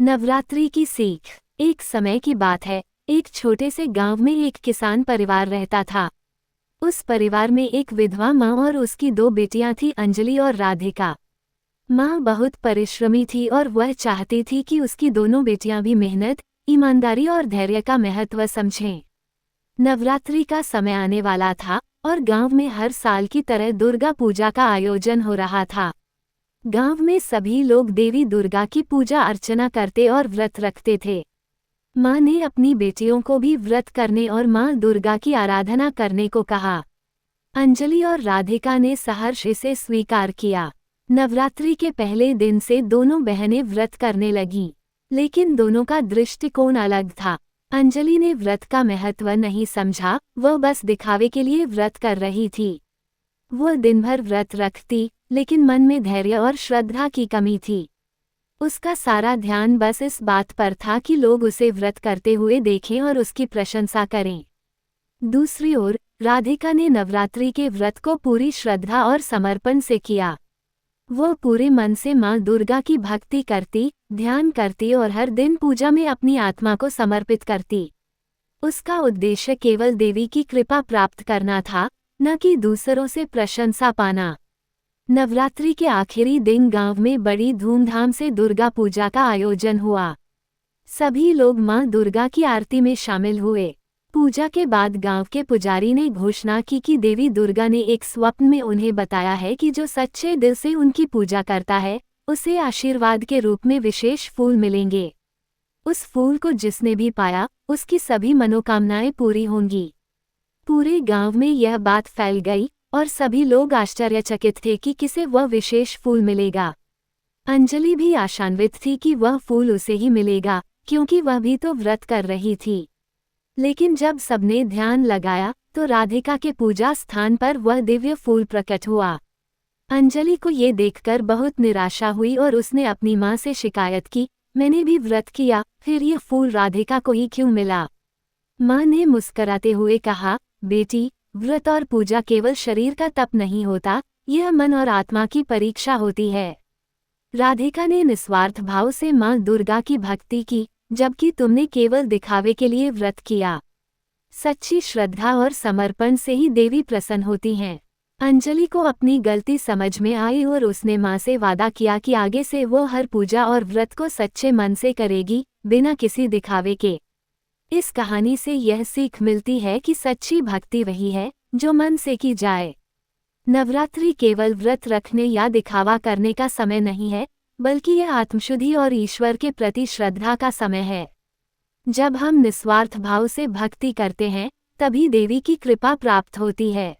नवरात्रि की सीख। एक समय की बात है, एक छोटे से गांव में एक किसान परिवार रहता था। उस परिवार में एक विधवा माँ और उसकी दो बेटियां थीं, अंजलि और राधिका। माँ बहुत परिश्रमी थी और वह चाहती थी कि उसकी दोनों बेटियां भी मेहनत, ईमानदारी और धैर्य का महत्व समझें। नवरात्रि का समय आने वाला था और गांव में हर साल की तरह दुर्गा पूजा का आयोजन हो रहा था। गांव में सभी लोग देवी दुर्गा की पूजा अर्चना करते और व्रत रखते थे। माँ ने अपनी बेटियों को भी व्रत करने और माँ दुर्गा की आराधना करने को कहा। अंजलि और राधिका ने सहर्ष इसे स्वीकार किया। नवरात्रि के पहले दिन से दोनों बहनें व्रत करने लगीं, लेकिन दोनों का दृष्टिकोण अलग था। अंजलि ने व्रत का महत्व नहीं समझा, वह बस दिखावे के लिए व्रत कर रही थी। वह दिन भर व्रत रखती, लेकिन मन में धैर्य और श्रद्धा की कमी थी। उसका सारा ध्यान बस इस बात पर था कि लोग उसे व्रत करते हुए देखें और उसकी प्रशंसा करें। दूसरी ओर राधिका ने नवरात्रि के व्रत को पूरी श्रद्धा और समर्पण से किया। वह पूरे मन से माँ दुर्गा की भक्ति करती, ध्यान करती और हर दिन पूजा में अपनी आत्मा को समर्पित करती। उसका उद्देश्य केवल देवी की कृपा प्राप्त करना था, न कि दूसरों से प्रशंसा पाना। नवरात्रि के आखिरी दिन गांव में बड़ी धूमधाम से दुर्गा पूजा का आयोजन हुआ। सभी लोग मां दुर्गा की आरती में शामिल हुए। पूजा के बाद गांव के पुजारी ने घोषणा की कि देवी दुर्गा ने एक स्वप्न में उन्हें बताया है कि जो सच्चे दिल से उनकी पूजा करता है, उसे आशीर्वाद के रूप में विशेष फूल मिलेंगे। उस फूल को जिसने भी पाया, उसकी सभी मनोकामनाएं पूरी होंगी। पूरे गांव में यह बात फैल गई और सभी लोग आश्चर्यचकित थे कि किसे वह विशेष फूल मिलेगा। अंजलि भी आशान्वित थी कि वह फूल उसे ही मिलेगा, क्योंकि वह भी तो व्रत कर रही थी। लेकिन जब सबने ध्यान लगाया तो राधिका के पूजा स्थान पर वह दिव्य फूल प्रकट हुआ। अंजलि को ये देखकर बहुत निराशा हुई और उसने अपनी माँ से शिकायत की, मैंने भी व्रत किया, फिर यह फूल राधिका को ही क्यों मिला? माँ ने मुस्कराते हुए कहा, बेटी, व्रत और पूजा केवल शरीर का तप नहीं होता, यह मन और आत्मा की परीक्षा होती है। राधिका ने निस्वार्थ भाव से माँ दुर्गा की भक्ति की, जबकि तुमने केवल दिखावे के लिए व्रत किया। सच्ची श्रद्धा और समर्पण से ही देवी प्रसन्न होती हैं। अंजलि को अपनी गलती समझ में आई और उसने माँ से वादा किया कि आगे से वो हर पूजा और व्रत को सच्चे मन से करेगी, बिना किसी दिखावे के। इस कहानी से यह सीख मिलती है कि सच्ची भक्ति वही है जो मन से की जाए। नवरात्रि केवल व्रत रखने या दिखावा करने का समय नहीं है, बल्कि यह आत्मशुद्धि और ईश्वर के प्रति श्रद्धा का समय है। जब हम निस्वार्थ भाव से भक्ति करते हैं, तभी देवी की कृपा प्राप्त होती है।